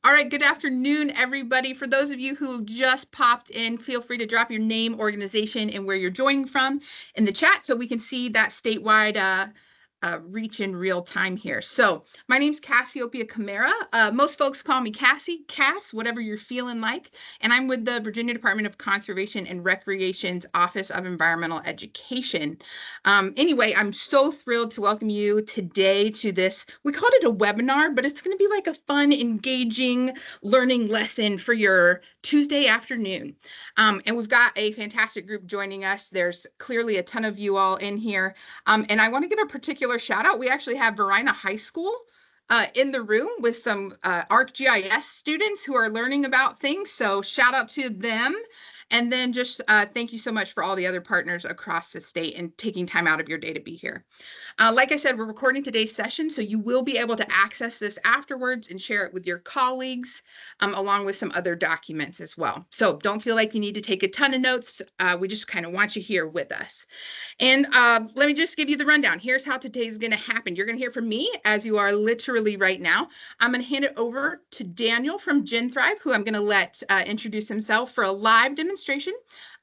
All right, good afternoon, everybody. For those of you who just popped in, feel free to drop your name, organization, and where you're joining from in the chat so we can see that statewide reach in real time here. So my name's Cassiopeia Camara. Most folks call me Cassie, Cass, whatever you're feeling like. And I'm with the Virginia Department of Conservation and Recreation's Office of Environmental Education. Anyway, I'm so thrilled to welcome you today to this. We called it a webinar, but it's going to be like a fun, engaging learning lesson for your Tuesday afternoon. And we've got a fantastic group joining us. There's clearly a ton of you all in here. And I want to give a particular shout out. We actually have Verina High School in the room with some ArcGIS students who are learning about things. So shout out to them. And then just thank you so much for all the other partners across the state and taking time out of your day to be here. Like I said, we're recording today's session, so you will be able to access this afterwards and share it with your colleagues, along with some other documents as well. So don't feel like you need to take a ton of notes. We just kind of want you here with us. And let me just give you the rundown. Here's how today's going to happen. You're going to hear from me, as you are literally right now. I'm going to hand it over to Daniel from GenThrive, who I'm going to let introduce himself for a live demonstration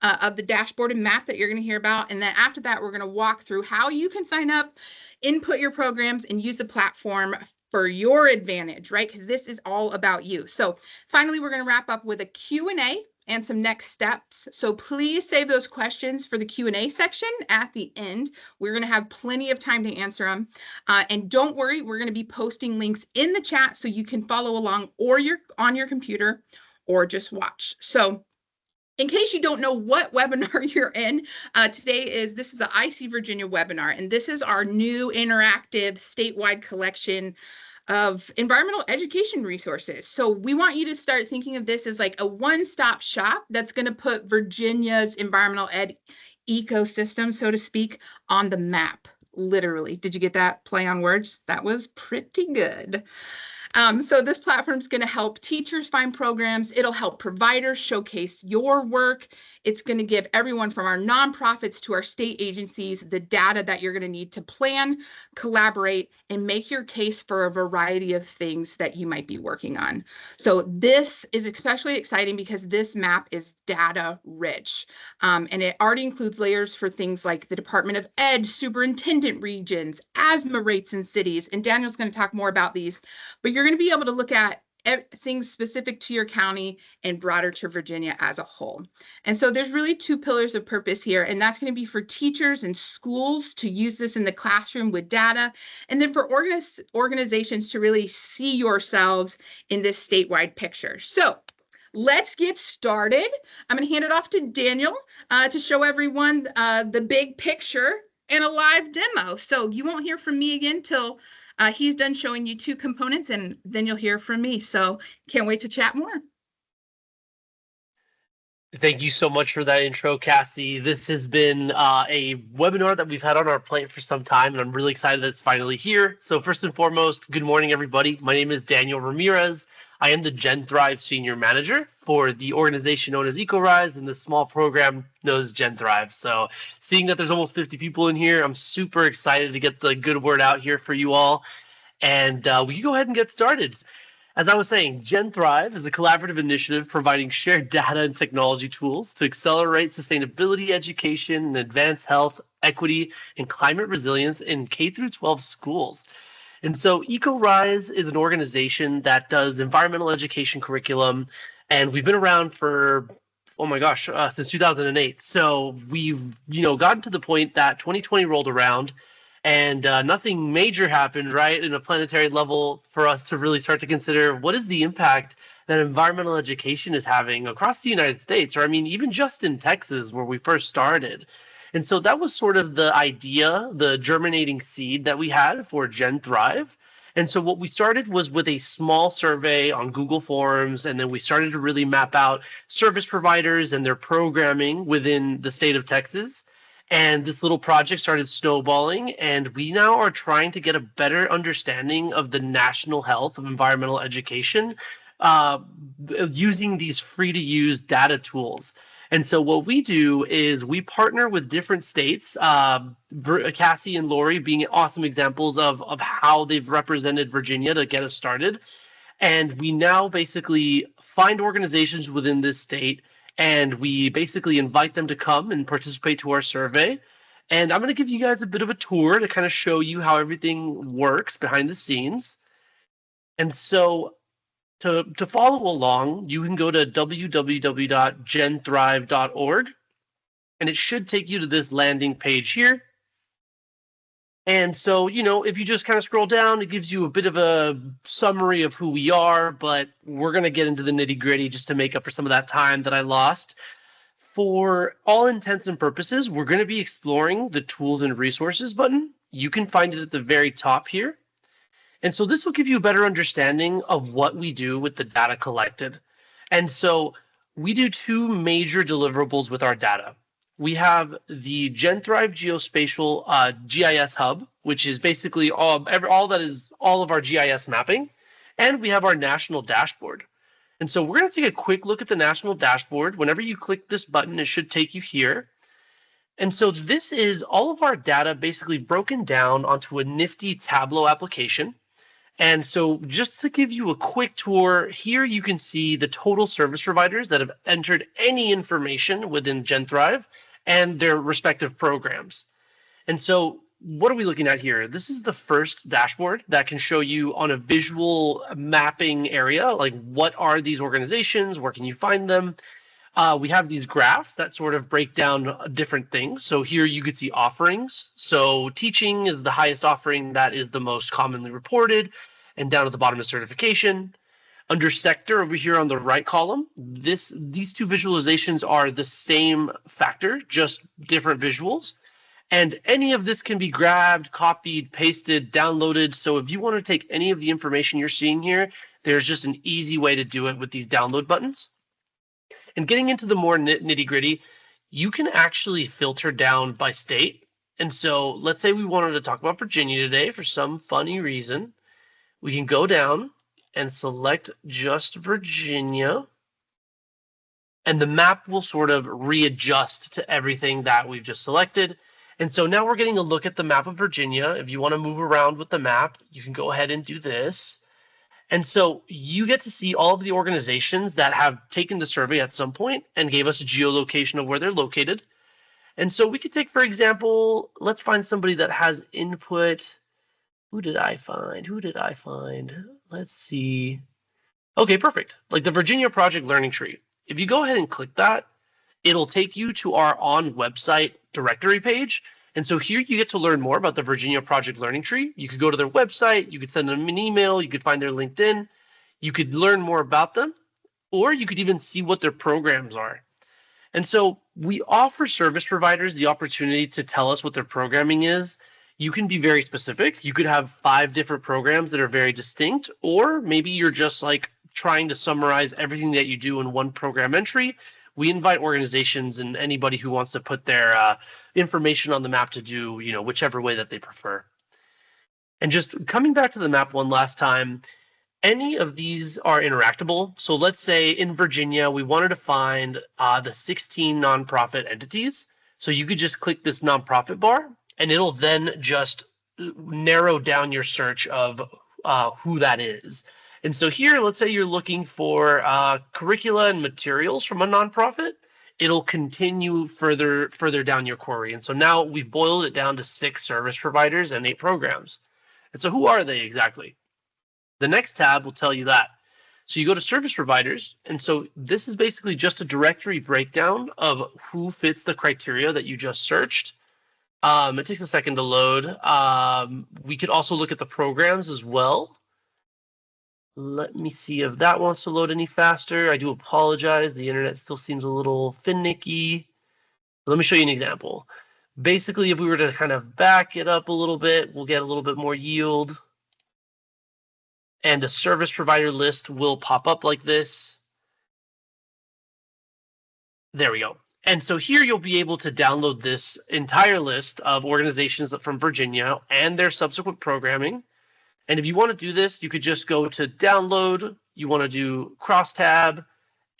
of the dashboard and map that you're going to hear about. And then after that, we're going to walk through how you can sign up, input your programs, and use the platform for your advantage, right? Because this is all about you. So finally, we're going to wrap up with a Q&A and some next steps. So please save those questions for the Q&A section at the end. We're going to have plenty of time to answer them. And don't worry, we're going to be posting links in the chat so you can follow along, or you're on your computer or just watch. So in case you don't know what webinar you're in, this is the iseeVA Virginia webinar, and this is our new interactive statewide collection of environmental education resources. So we want you to start thinking of this as like a one-stop shop that's going to put Virginia's environmental ed ecosystem, so to speak, on the map, literally. Did you get that play on words? That was pretty good. So this platform is going to help teachers find programs. It'll help providers showcase your work. It's going to give everyone from our nonprofits to our state agencies the data that you're going to need to plan, collaborate, and make your case for a variety of things that you might be working on. So this is especially exciting because this map is data rich. And it already includes layers for things like the Department of Ed, superintendent regions, asthma rates in cities. And Daniel's going to talk more about these, but you're going to be able to look at things specific to your county and broader to Virginia as a whole. And so there's really two pillars of purpose here, and that's going to be for teachers and schools to use this in the classroom with data, and then for organizations to really see yourselves in this statewide picture. So let's get started. I'm going to hand it off to Daniel to show everyone the big picture and a live demo. So you won't hear from me again till he's done showing you two components, and then you'll hear from me. So can't wait to chat more. Thank you so much for that intro, Cassie. This has been a webinar that we've had on our plate for some time, and I'm really excited that it's finally here. So first and foremost, good morning, everybody. My name is Daniel Ramirez. I am the GenThrive Senior Manager for the organization known as EcoRise and the small program known as GenThrive. So seeing that there's almost 50 people in here, I'm super excited to get the good word out here for you all. And we can go ahead and get started. As I was saying, GenThrive is a collaborative initiative providing shared data and technology tools to accelerate sustainability education and advance health, equity, and climate resilience in K-12 schools. And so EcoRise is an organization that does environmental education curriculum, and we've been around for, oh my gosh, since 2008. So we've, gotten to the point that 2020 rolled around, and nothing major happened, right, in a planetary level for us to really start to consider what is the impact that environmental education is having across the United States, or I mean, even just in Texas where we first started. And so that was sort of the idea, the germinating seed that we had for GenThrive. And so what we started was with a small survey on Google Forms, and then we started to really map out service providers and their programming within the state of Texas. And this little project started snowballing, and we now are trying to get a better understanding of the national health of environmental education using these free-to-use data tools. And so what we do is we partner with different states, Cassie and Lori being awesome examples of how they've represented Virginia to get us started. And we now basically find organizations within this state, and we basically invite them to come and participate to our survey. And I'm going to give you guys a bit of a tour to kind of show you how everything works behind the scenes. And so to follow along, you can go to www.genthrive.org, and it should take you to this landing page here. And so, if you just kind of scroll down, it gives you a bit of a summary of who we are, but we're going to get into the nitty-gritty just to make up for some of that time that I lost. For all intents and purposes, we're going to be exploring the tools and resources button. You can find it at the very top here. And so this will give you a better understanding of what we do with the data collected. And so we do two major deliverables with our data. We have the GenThrive Geospatial GIS Hub, which is basically all of our GIS mapping. And we have our national dashboard. And so we're going to take a quick look at the national dashboard. Whenever you click this button, it should take you here. And so this is all of our data basically broken down onto a nifty Tableau application. And so just to give you a quick tour, here you can see the total service providers that have entered any information within GenThrive and their respective programs. And so what are we looking at here? This is the first dashboard that can show you on a visual mapping area, like what are these organizations, where can you find them? We have these graphs that sort of break down different things. So here you could see offerings. So teaching is the highest offering that is the most commonly reported, and down at the bottom is certification. Under sector over here on the right column, these two visualizations are the same factor, just different visuals. And any of this can be grabbed, copied, pasted, downloaded. So if you want to take any of the information you're seeing here, there's just an easy way to do it with these download buttons. And getting into the more nitty-gritty, you can actually filter down by state. And so let's say we wanted to talk about Virginia today for some funny reason. We can go down and select just Virginia. And the map will sort of readjust to everything that we've just selected. And so now we're getting a look at the map of Virginia. If you want to move around with the map, you can go ahead and do this. And so you get to see all of the organizations that have taken the survey at some point and gave us a geolocation of where they're located. And so we could take, for example, let's find somebody that has input. Who did I find? Let's see. Okay, perfect. Like the Virginia Project Learning Tree. If you go ahead and click that, it'll take you to our on website directory page. And so here you get to learn more about the Virginia Project Learning Tree. You could go to their website, you could send them an email, you could find their LinkedIn, you could learn more about them, or you could even see what their programs are. And so we offer service providers the opportunity to tell us what their programming is. You can be very specific. You could have 5 different programs that are very distinct, or maybe you're just like trying to summarize everything that you do in one program entry. We invite organizations and anybody who wants to put their information on the map to do, whichever way that they prefer. And just coming back to the map one last time, any of these are interactable. So let's say in Virginia, we wanted to find the 16 nonprofit entities. So you could just click this nonprofit bar, and it'll then just narrow down your search of who that is. And so here, let's say you're looking for curricula and materials from a nonprofit. It'll continue further down your query. And so now we've boiled it down to 6 service providers and 8 programs. And so who are they exactly? The next tab will tell you that. So you go to service providers. And so this is basically just a directory breakdown of who fits the criteria that you just searched. It takes a second to load. We could also look at the programs as well. Let me see if that wants to load any faster. I do apologize. The internet still seems a little finicky. Let me show you an example. Basically, if we were to kind of back it up a little bit, we'll get a little bit more yield. And a service provider list will pop up like this. There we go. And so here you'll be able to download this entire list of organizations from Virginia and their subsequent programming. And if you want to do this, you could just go to download. You want to do crosstab,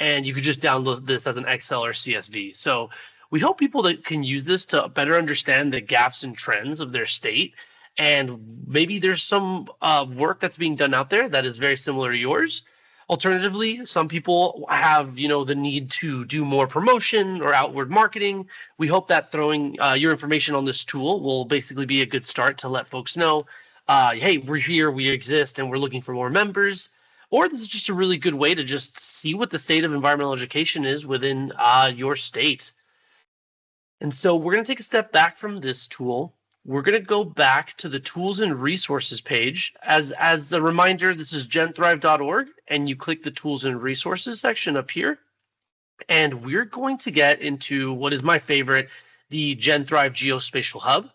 and you could just download this as an Excel or CSV. So we hope people that can use this to better understand the gaps and trends of their state And maybe there's some work that's being done out there that is very similar to yours. Alternatively, some people have, the need to do more promotion or outward marketing. We hope that throwing your information on this tool will basically be a good start to let folks know, hey, we're here, we exist, and we're looking for more members. Or this is just a really good way to just see what the state of environmental education is within your state. And so we're going to take a step back from this tool. We're going to go back to the tools and resources page. As a reminder, this is genthrive.org, and you click the tools and resources section up here. And we're going to get into what is my favorite, the GenThrive Geospatial Hub.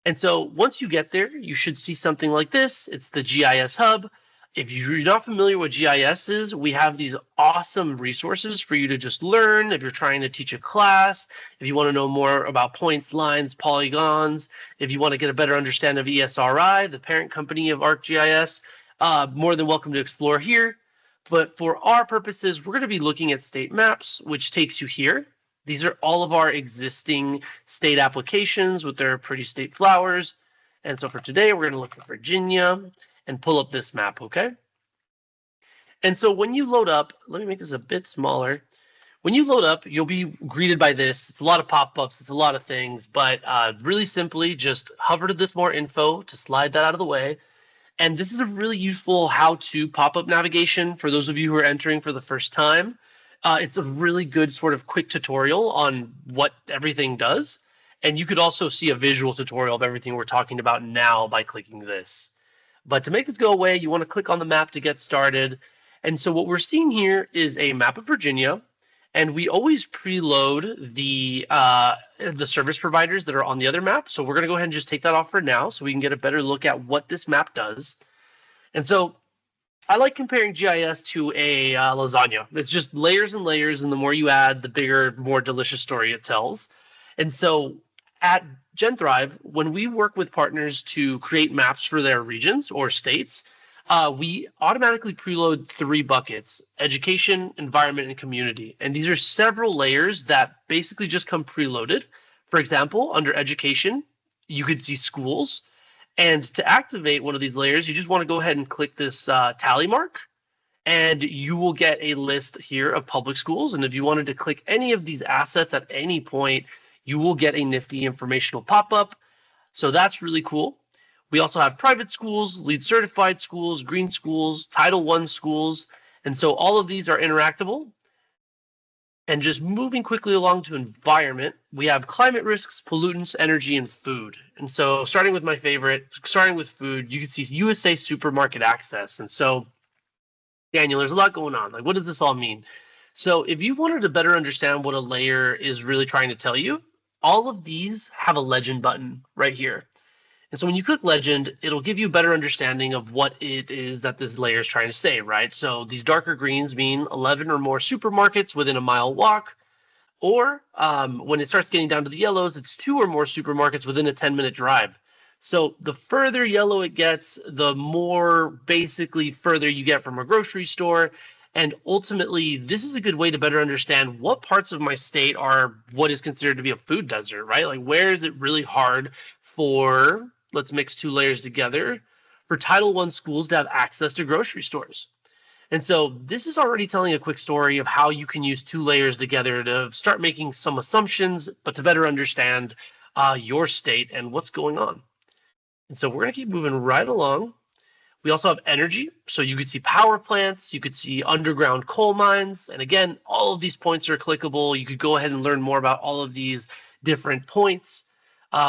And so once you get there, you should see something like this. It's the GIS Hub. If you're not familiar with GIS is, we have these awesome resources for you to just learn if you're trying to teach a class, if you want to know more about points, lines, polygons, if you want to get a better understanding of ESRI, the parent company of ArcGIS, more than welcome to explore here. But for our purposes, we're going to be looking at state maps, which takes you here. These are all of our existing state applications with their pretty state flowers. And so for today, we're going to look for Virginia and pull up this map, okay? And so when you load up, let me make this a bit smaller. When you load up, you'll be greeted by this. It's a lot of pop-ups, it's a lot of things, but really simply just hover to this more info to slide that out of the way. And this is a really useful how-to pop-up navigation for those of you who are entering for the first time. It's a really good sort of quick tutorial on what everything does. And you could also see a visual tutorial of everything we're talking about now by clicking this. But to make this go away, you want to click on the map to get started. And so what we're seeing here is a map of Virginia. And we always preload the service providers that are on the other map. So we're going to go ahead and just take that off for now so we can get a better look at what this map does. And so I like comparing GIS to a lasagna. It's just layers and layers, and the more you add, the bigger, more delicious story it tells. And so at GenThrive, when we work with partners to create maps for their regions or states, we automatically preload 3 buckets: education, environment, and community. And these are several layers that basically just come preloaded. For example, under education, you could see schools. And to activate one of these layers, you just want to go ahead and click this tally mark, and you will get a list here of public schools. And if you wanted to click any of these assets at any point, you will get a nifty informational pop-up. So that's really cool. We also have private schools, LEED certified schools, green schools, Title I schools. And so all of these are interactable. And just moving quickly along to environment, we have climate risks, pollutants, energy, and food. And so starting with my favorite, starting with food, you can see USA supermarket access. And so, Daniel, there's a lot going on. Like, what does this all mean? So if you wanted to better understand what a layer is really trying to tell you, all of these have a legend button right here. And so when you click legend, it'll give you a better understanding of what it is that this layer is trying to say, right? So these darker greens mean 11 or more supermarkets within a mile walk. Or when it starts getting down to the yellows, it's 2 or more supermarkets within a 10-minute drive. So the further yellow it gets, the more basically further you get from a grocery store. And ultimately, this is a good way to better understand what parts of my state are what is considered to be a food desert, right? Like, where is it really hard for, let's mix 2 layers together, for Title I schools to have access to grocery stores. And so this is already telling a quick story of how you can use 2 layers together to start making some assumptions, but to better understand your state and what's going on. And so we're going to keep moving right along. We also have energy. So you could see power plants, you could see underground coal mines. And again, all of these points are clickable. You could go ahead and learn more about all of these different points.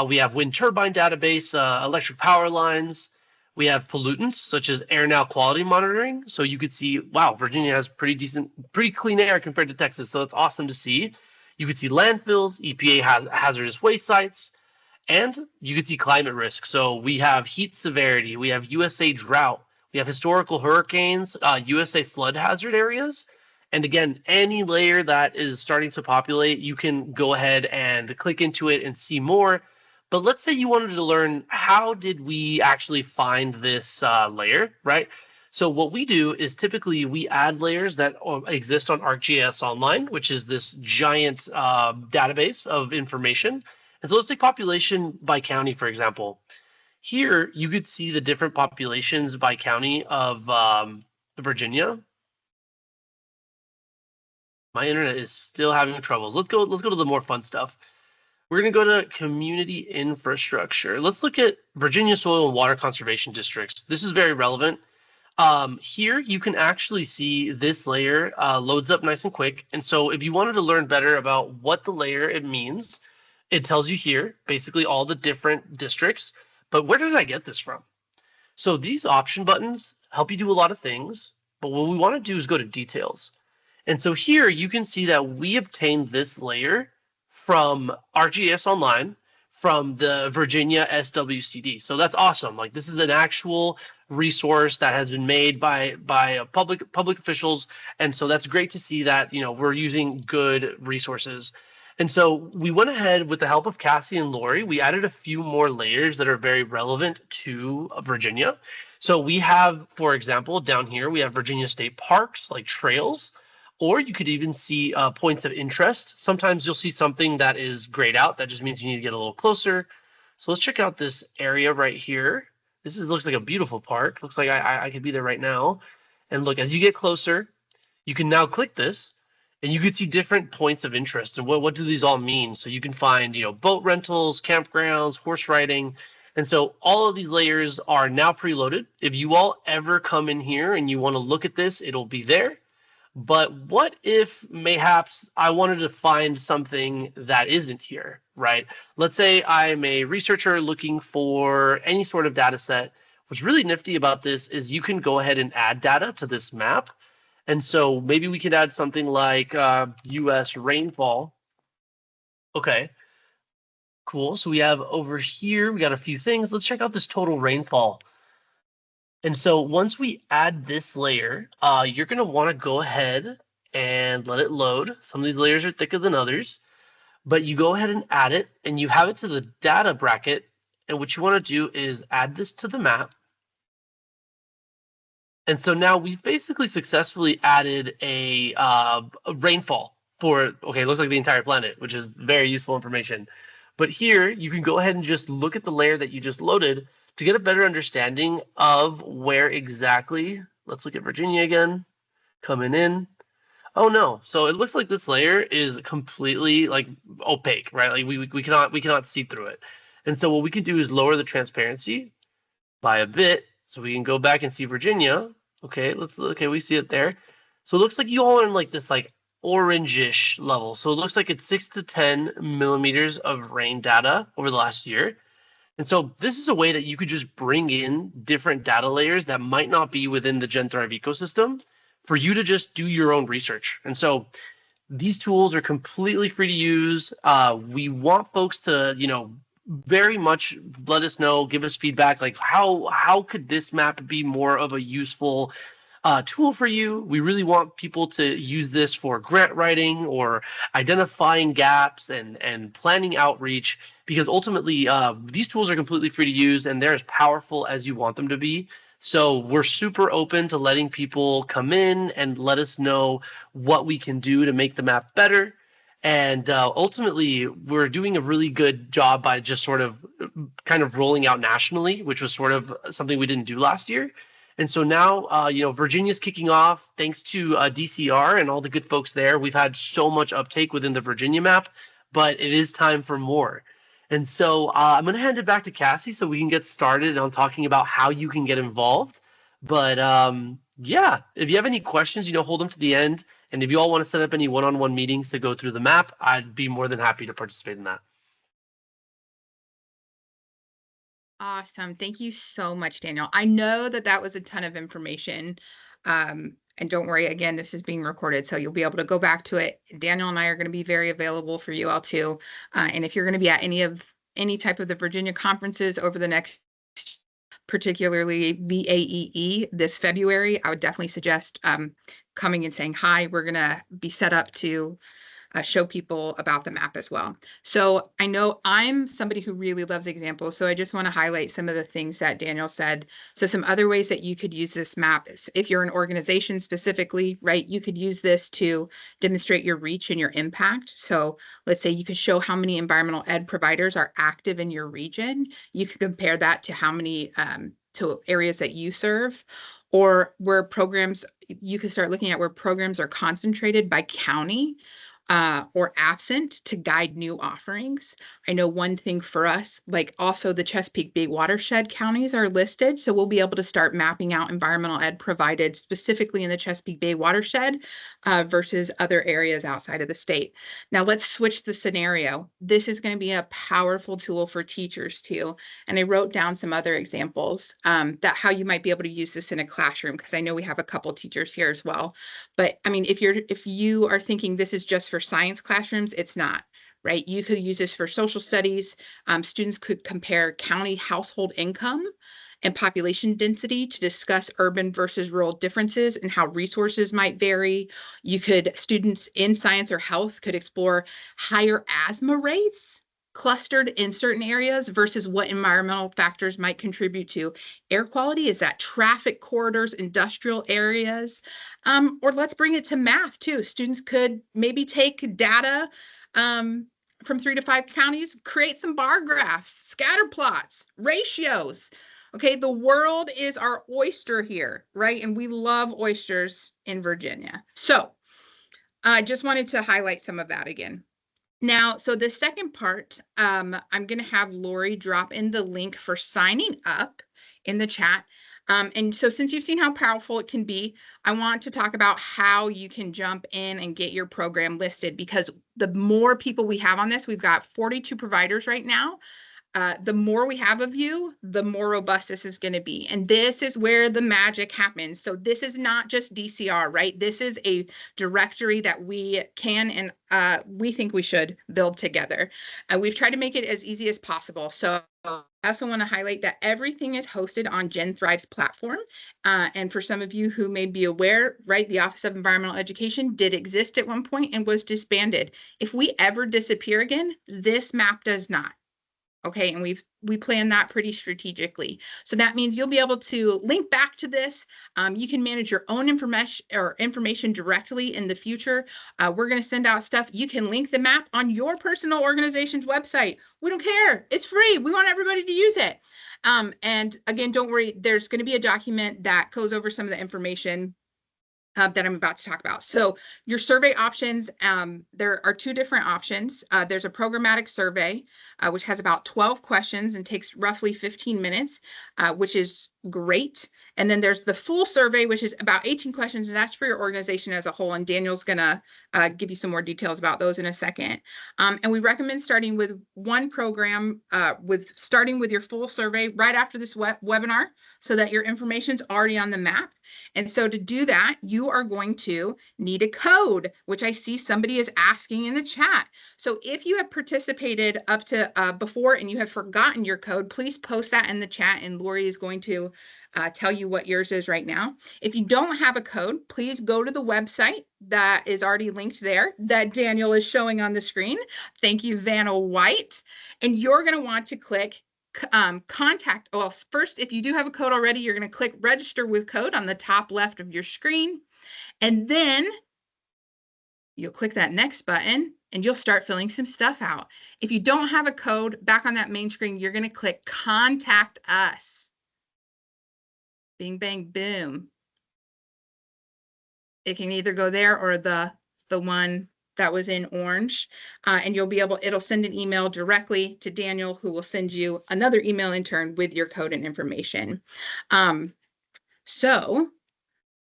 We have wind turbine database, electric power lines. We have pollutants such as air now quality monitoring. So you could see, wow, Virginia has pretty clean air compared to Texas. So it's awesome to see. You could see landfills, EPA has hazardous waste sites, and you could see climate risk. So we have heat severity, we have USA drought, we have historical hurricanes, USA flood hazard areas. And again, any layer that is starting to populate, you can go ahead and click into it and see more. But let's say you wanted to learn, how did we actually find this layer, right? So what we do is typically we add layers that exist on ArcGIS Online, which is this giant database of information. And so let's take population by county, for example. Here, you could see the different populations by county of Virginia. My internet is still having troubles. Let's go to the more fun stuff. We're going to go to community infrastructure. Let's look at Virginia soil and water conservation districts. This is very relevant. Here you can actually see this layer loads up nice and quick. And so if you wanted to learn better about what the layer it means, it tells you here basically all the different districts. But where did I get this from? So these option buttons help you do a lot of things, but what we want to do is go to details. And so here you can see that we obtained this layer from ArcGIS Online from the Virginia SWCD. So that's awesome. Like, this is an actual resource that has been made by public officials, and so that's great to see that, you know, we're using good resources. And so we went ahead with the help of Cassie and Lori. We added a few more layers that are very relevant to Virginia. So we have, for example, down here, we have Virginia state parks like trails, or you could even see points of interest. Sometimes you'll see something that is grayed out. That just means you need to get a little closer. So let's check out this area right here. This looks like a beautiful park. Looks like I could be there right now. And look, as you get closer, you can now click this, and you can see different points of interest. And what do these all mean? So you can find, you know, boat rentals, campgrounds, horse riding. And so all of these layers are now preloaded. If you all ever come in here and you want to look at this, it'll be there. But what if mayhaps I wanted to find something that isn't here, right? Let's say I'm a researcher looking for any sort of data set. What's really nifty about this is you can go ahead and add data to this map. And so maybe we could add something like US rainfall. Okay, cool. So we have over here, we got a few things. Let's check out this total rainfall. And so once we add this layer, you're going to want to go ahead and let it load. Some of these layers are thicker than others, but you go ahead and add it, and you have it to the data bracket. And what you want to do is add this to the map. And so now we've basically successfully added a rainfall for, okay, it looks like the entire planet, which is very useful information. But here you can go ahead and just look at the layer that you just loaded to get a better understanding of where exactly. Let's look at Virginia again, coming in. Oh no, so it looks like this layer is completely like opaque, right? Like we cannot see through it. And so what we can do is lower the transparency by a bit, so we can go back and see Virginia. Okay, we see it there. So it looks like you all are in like this like orangish level. So it looks like it's 6 to 10 millimeters of rain data over the last year. And so this is a way that you could just bring in different data layers that might not be within the GenThrive ecosystem for you to just do your own research. And so these tools are completely free to use. We want folks to, you know, very much let us know, give us feedback, like how could this map be more of a useful tool for you. We really want people to use this for grant writing or identifying gaps and planning outreach, because ultimately these tools are completely free to use and they're as powerful as you want them to be. So we're super open to letting people come in and let us know what we can do to make the map better. And ultimately, we're doing a really good job by just sort of kind of rolling out nationally, which was sort of something we didn't do last year. And so now, you know, Virginia's kicking off thanks to DCR and all the good folks there. We've had so much uptake within the Virginia map, but it is time for more. And so I'm going to hand it back to Cassie so we can get started on talking about how you can get involved. But yeah, if you have any questions, you know, hold them to the end. And if you all want to set up any one-on-one meetings to go through the map, I'd be more than happy to participate in that. Awesome. Thank you so much, Daniel. I know that was a ton of information. And don't worry, again, this is being recorded, so you'll be able to go back to it. Daniel and I are going to be very available for you all too. And if you're going to be at any type of the Virginia conferences over the next, particularly VAEE this February, I would definitely suggest coming and saying hi. We're going to be set up to show people about the map as well. So I know I'm somebody who really loves examples, so I just want to highlight some of the things that Daniel said. So some other ways that you could use this map is if you're an organization specifically, right, you could use this to demonstrate your reach and your impact. So let's say you could show how many environmental ed providers are active in your region. You could compare that to how many to areas that you serve, or where programs, you could start looking at where programs are concentrated by county or absent to guide new offerings. I know one thing for us, like also the Chesapeake Bay watershed counties are listed. So we'll be able to start mapping out environmental ed provided specifically in the Chesapeake Bay watershed versus other areas outside of the state. Now let's switch the scenario. This is going to be a powerful tool for teachers too. And I wrote down some other examples that how you might be able to use this in a classroom, because I know we have a couple teachers here as well. But I mean, if you are thinking this is just for science classrooms, it's not, right? You could use this for social studies. Students could compare county household income and population density to discuss urban versus rural differences and how resources might vary. Students in science or health could explore higher asthma rates clustered in certain areas versus what environmental factors might contribute to air quality. Is that traffic corridors, industrial areas? Or let's bring it to math too. Students could maybe take data from 3 to 5 counties, create some bar graphs, scatter plots, ratios. Okay, the world is our oyster here, right? And we love oysters in Virginia. So I just wanted to highlight some of that again. Now, so the second part, I'm going to have Lori drop in the link for signing up in the chat. And so since you've seen how powerful it can be, I want to talk about how you can jump in and get your program listed, because the more people we have on this, we've got 42 providers right now. The more we have of you, the more robust this is going to be. And this is where the magic happens. So this is not just DCR, right? This is a directory that we can and we think we should build together. We've tried to make it as easy as possible. So I also want to highlight that everything is hosted on Gen Thrive's platform. And for some of you who may be aware, right, the Office of Environmental Education did exist at one point and was disbanded. If we ever disappear again, this map does not. Okay, and we plan that pretty strategically. So that means you'll be able to link back to this. You can manage your own information directly in the future. We're going to send out stuff. You can link the map on your personal organization's website. We don't care. It's free. We want everybody to use it. And again, don't worry. There's going to be a document that goes over some of the information that I'm about to talk about. So your survey options, there are 2 different options. There's a programmatic survey, which has about 12 questions and takes roughly 15 minutes, which is great. And then there's the full survey, which is about 18 questions, and that's for your organization as a whole. And Daniel's gonna give you some more details about those in a second. And we recommend starting with one program, starting with your full survey right after this webinar, so that your information's already on the map. And so to do that, you are going to need a code, which I see somebody is asking in the chat. So if you have participated up to before and you have forgotten your code, please post that in the chat, and Lori is going to tell you what yours is right now. If you don't have a code, please go to the website that is already linked there that Daniel is showing on the screen. Thank you, Vanna White. And you're going to want to click contact. Well, first, if you do have a code already, you're going to click register with code on the top left of your screen. And then you'll click that next button and you'll start filling some stuff out. If you don't have a code, back on that main screen, you're going to click contact us. Bing, bang, boom. It can either go there or the one that was in orange, and you'll be able, it'll send an email directly to Daniel, who will send you another email in turn with your code and information. So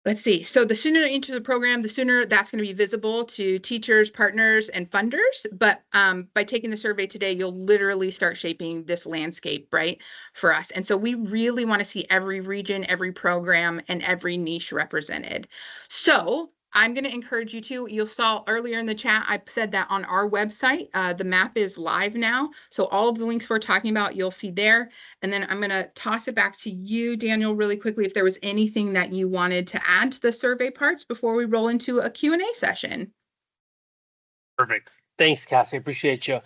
let's see. So the sooner you enter the program, the sooner that's going to be visible to teachers, partners, and funders. But by taking the survey today, you'll literally start shaping this landscape, right, for us. And so we really want to see every region, every program, and every niche represented. So I'm going to encourage you to, you saw earlier in the chat, I said that on our website, the map is live now. So all of the links we're talking about, you'll see there. And then I'm going to toss it back to you, Daniel, really quickly, if there was anything that you wanted to add to the survey parts before we roll into a Q&A session. Perfect. Thanks, Cassie. I appreciate you.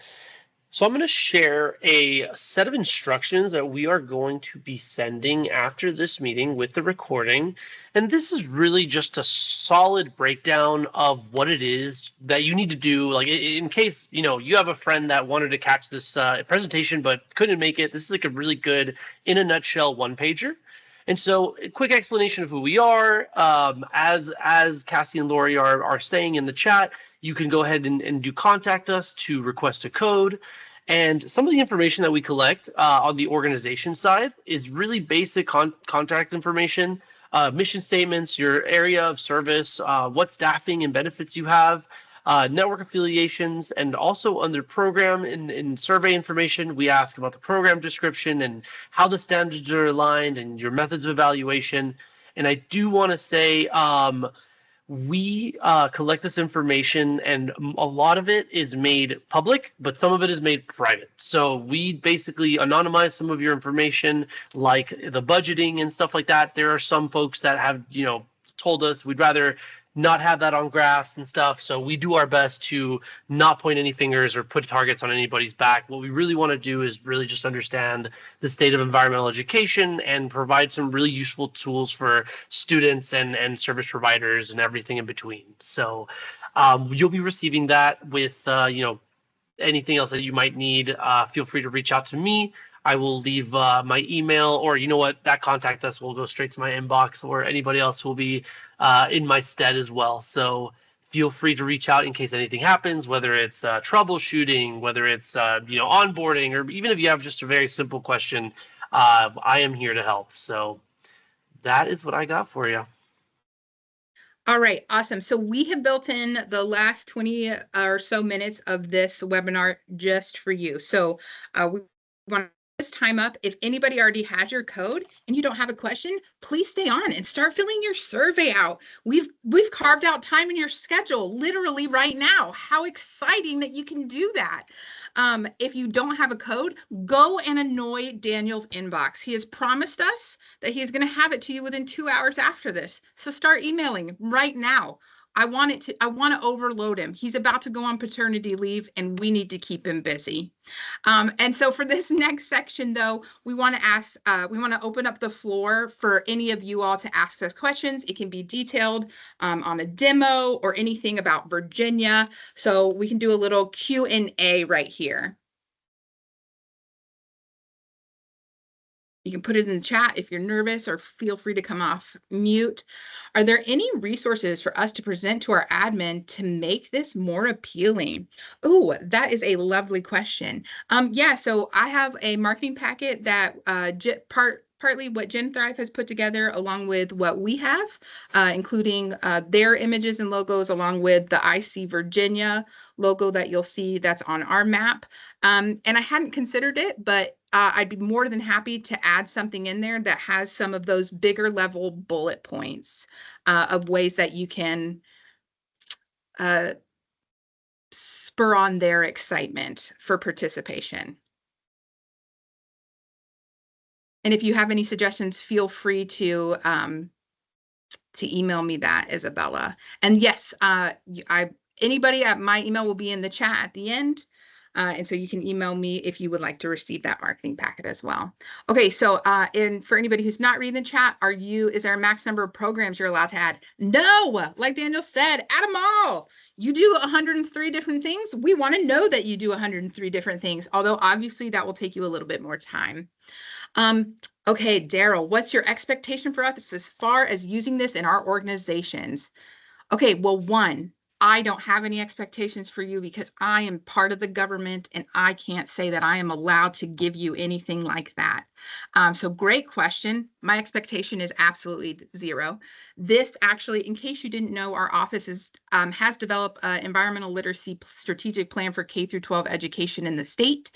So I'm going to share a set of instructions that we are going to be sending after this meeting with the recording. And this is really just a solid breakdown of what it is that you need to do. Like in case, you have a friend that wanted to catch this presentation but couldn't make it. This is like a really good, in a nutshell, one pager. And so a quick explanation of who we are. As Cassie and Lori are saying in the chat, you can go ahead and do contact us to request a code. And some of the information that we collect on the organization side is really basic contact information, mission statements, your area of service, what staffing and benefits you have, network affiliations, and also under program and survey information, we ask about the program description and how the standards are aligned and your methods of evaluation. And I do want to say, we collect this information, and a lot of it is made public, but some of it is made private. So we basically anonymize some of your information, like the budgeting and stuff like that. There are some folks that have, told us we'd rather not have that on graphs and stuff. So we do our best to not point any fingers or put targets on anybody's back. What we really want to do is really just understand the state of environmental education and provide some really useful tools for students and service providers and everything in between. So you'll be receiving that with, anything else that you might need. Feel free to reach out to me. I will leave my email, or that contact us will go straight to my inbox, or anybody else will be in my stead as well. So feel free to reach out in case anything happens, whether it's troubleshooting, whether it's onboarding, or even if you have just a very simple question, I am here to help. So that is what I got for you. All right, awesome. So we have built in the last 20 or so minutes of this webinar just for you. So we want this time up. If anybody already has your code and you don't have a question, please stay on and start filling your survey out. We've carved out time in your schedule literally right now. How exciting that you can do that. If you don't have a code, go and annoy Daniel's inbox. He has promised us that he's going to have it to you within 2 hours after this. So start emailing right now. I want to overload him. He's about to go on paternity leave and we need to keep him busy. And so for this next section though, we want to open up the floor for any of you all to ask us questions. It can be detailed on a demo or anything about Virginia. So we can do a little Q&A right here. You can put it in the chat if you're nervous, or feel free to come off mute. Are there any resources for us to present to our admin to make this more appealing? Oh, that is a lovely question. Yeah, so I have a marketing packet that partly what GenThrive has put together along with what we have, including their images and logos, along with the iseeVA Virginia logo that you'll see that's on our map. And I hadn't considered it, but I'd be more than happy to add something in there that has some of those bigger level bullet points of ways that you can spur on their excitement for participation. And if you have any suggestions, feel free to email me that, Isabella. And yes, anybody at my email will be in the chat at the end. And so you can email me if you would like to receive that marketing packet as well. Okay, so and for anybody who's not reading the chat, is there a max number of programs you're allowed to add? No, like Daniel said, add them all. You do 103 different things. We want to know that you do 103 different things, although obviously that will take you a little bit more time. Okay, Daryl, what's your expectation for us as far as using this in our organizations? Okay, well, one, I don't have any expectations for you because I am part of the government and I can't say that I am allowed to give you anything like that. So great question. My expectation is absolutely zero. This actually, in case you didn't know, our office has developed an environmental literacy strategic plan for K through 12 education in the state.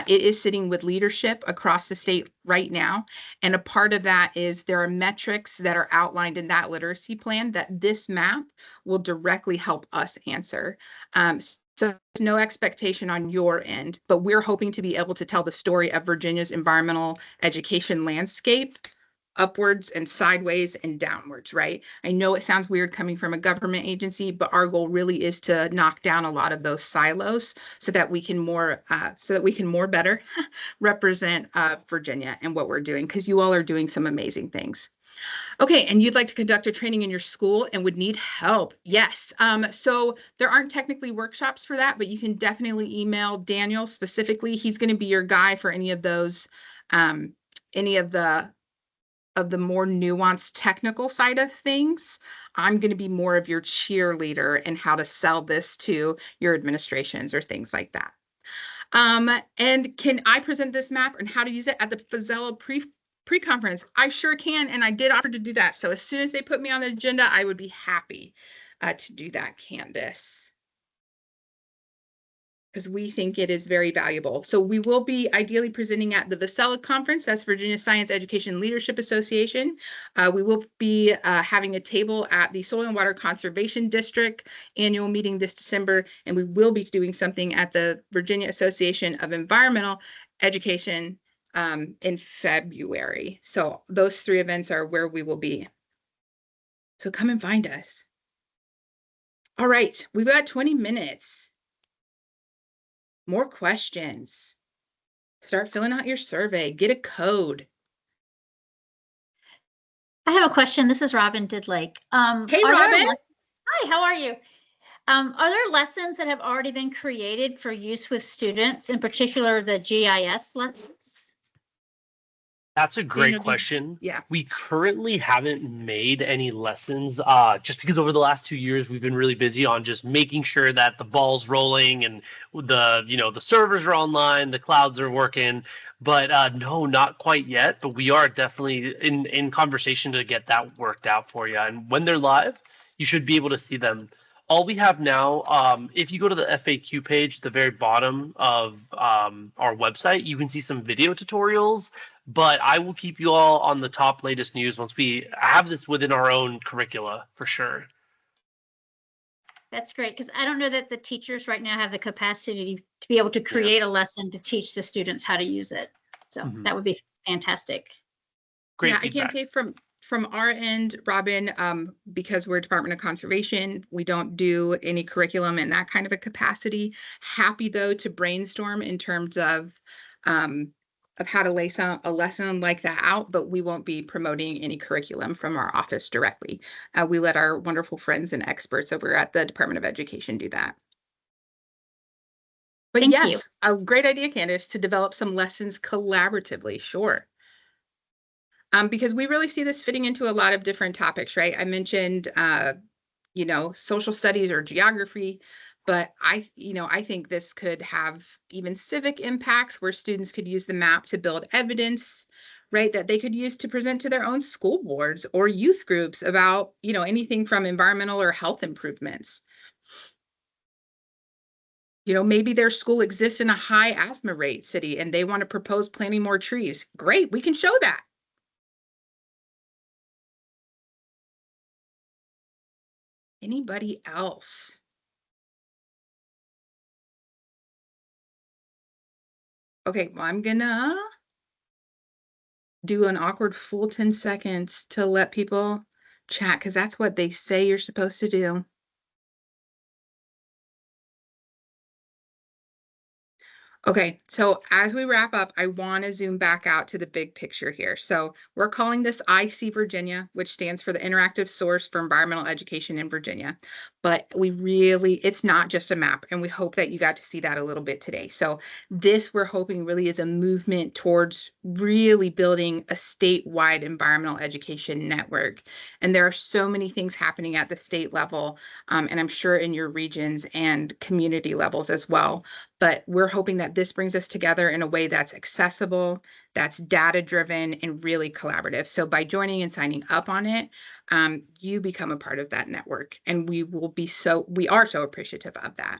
It is sitting with leadership across the state right now. And a part of that is there are metrics that are outlined in that literacy plan that this map will directly help us answer. So there's no expectation on your end, but we're hoping to be able to tell the story of Virginia's environmental education landscape upwards and sideways and downwards, right? I know it sounds weird coming from a government agency, but our goal really is to knock down a lot of those silos so that we can more better represent Virginia and what we're doing, because you all are doing some amazing things. Okay, and you'd like to conduct a training in your school and would need help. Yes. So there aren't technically workshops for that, but you can definitely email Daniel specifically. He's going to be your guy for any of those, any of the more nuanced technical side of things. I'm going to be more of your cheerleader and how to sell this to your administrations or things like that. And can I present this map and how to use it at the Fazella pre-conference? I sure can, and I did offer to do that. So as soon as they put me on the agenda, I would be happy to do that, Candace, because we think it is very valuable. So we will be ideally presenting at the Vasella Conference. That's Virginia Science Education Leadership Association. We will be having a table at the Soil and Water Conservation District annual meeting this December, and we will be doing something at the Virginia Association of Environmental Education in February. So those 3 events are where we will be. So come and find us. All right, we've got 20 minutes. More questions. Start filling out your survey. Get a code. I have a question. This is Robin Didlake. Hey, Robin. Hi, how are you? Are there lessons that have already been created for use with students, in particular the GIS lessons? That's a great question. Yeah. We currently haven't made any lessons just because over the last 2 years we've been really busy on just making sure that the ball's rolling and the servers are online, the clouds are working. But no, not quite yet. But we are definitely in conversation to get that worked out for you. And when they're live, you should be able to see them. All we have now, if you go to the FAQ page, the very bottom of our website, you can see some video tutorials. But I will keep you all on the top latest news once we have this within our own curricula, for sure. That's great, because I don't know that the teachers right now have the capacity to be able to create a lesson to teach the students how to use it. So that would be fantastic. Great. Yeah, feedback. I can't say from our end, Robin, because we're Department of Conservation, we don't do any curriculum in that kind of a capacity. Happy though to brainstorm in terms of how to lay a lesson like that out, but we won't be promoting any curriculum from our office directly. We let our wonderful friends and experts over at the Department of Education do that. But Thank yes, you. a great idea, Candace, to develop some lessons collaboratively, sure. Because we really see this fitting into a lot of different topics, right? I mentioned, social studies or geography, but I think this could have even civic impacts where students could use the map to build evidence, right, that they could use to present to their own school boards or youth groups about, anything from environmental or health improvements. Maybe their school exists in a high asthma rate city and they want to propose planting more trees. Great, we can show that. Anybody else? Okay, well, I'm gonna do an awkward full 10 seconds to let people chat, because that's what they say you're supposed to do. Okay, so as we wrap up, I want to zoom back out to the big picture here. So we're calling this iseeVA, which stands for the Interactive Source for Environmental Education in Virginia. But it's not just a map, and we hope that you got to see that a little bit today. So this, we're hoping, really is a movement towards really building a statewide environmental education network. And there are so many things happening at the state level, and I'm sure in your regions and community levels as well. But we're hoping that this brings us together in a way that's accessible, that's data-driven, and really collaborative. So by joining and signing up on it, you become a part of that network, and we are so appreciative of that.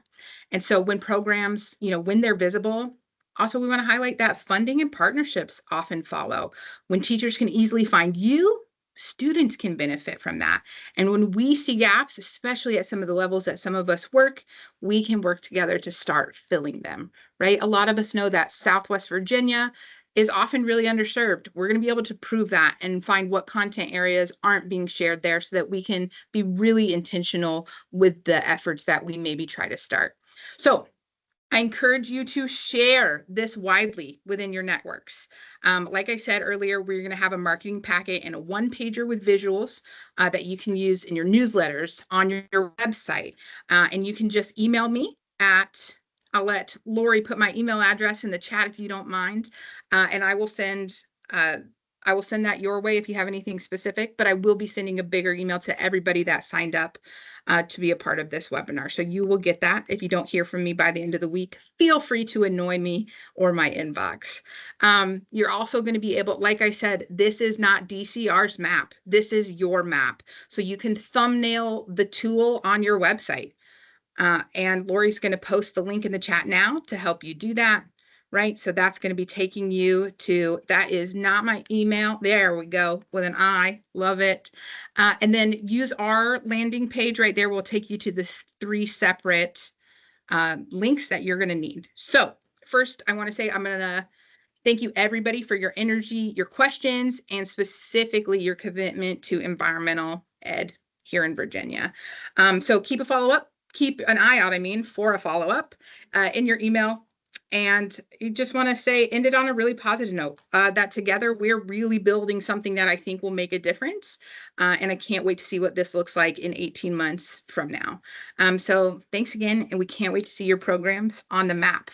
And so when programs, when they're visible, also we want to highlight that funding and partnerships often follow. When teachers can easily find you, students can benefit from that. And when we see gaps, especially at some of the levels that some of us work, we can work together to start filling them, right? A lot of us know that Southwest Virginia is often really underserved. We're going to be able to prove that and find what content areas aren't being shared there so that we can be really intentional with the efforts that we maybe try to start. So I encourage you to share this widely within your networks. Like I said earlier, we're going to have a marketing packet and a one-pager with visuals that you can use in your newsletters on your website. And you can just email me at, I'll let Lori put my email address in the chat if you don't mind, and I will send that your way if you have anything specific, but I will be sending a bigger email to everybody that signed up to be a part of this webinar. So you will get that. If you don't hear from me by the end of the week, feel free to annoy me or my inbox. You're also going to be able, like I said, this is not DCR's map. This is your map. So you can thumbnail the tool on your website. And Lori's going to post the link in the chat now to help you do that. Right. So that's going to be taking you to, that is not my email. There we go with an I. Love it. And then use our landing page right there. Will take you to the 3 separate links that you're going to need. So first, I want to say I'm going to thank you everybody for your energy, your questions, and specifically your commitment to environmental ed here in Virginia. So keep an eye out, for a follow-up in your email. And you just want to say, end it on a really positive note, that together we're really building something that I think will make a difference. And I can't wait to see what this looks like in 18 months from now. So thanks again. And we can't wait to see your programs on the map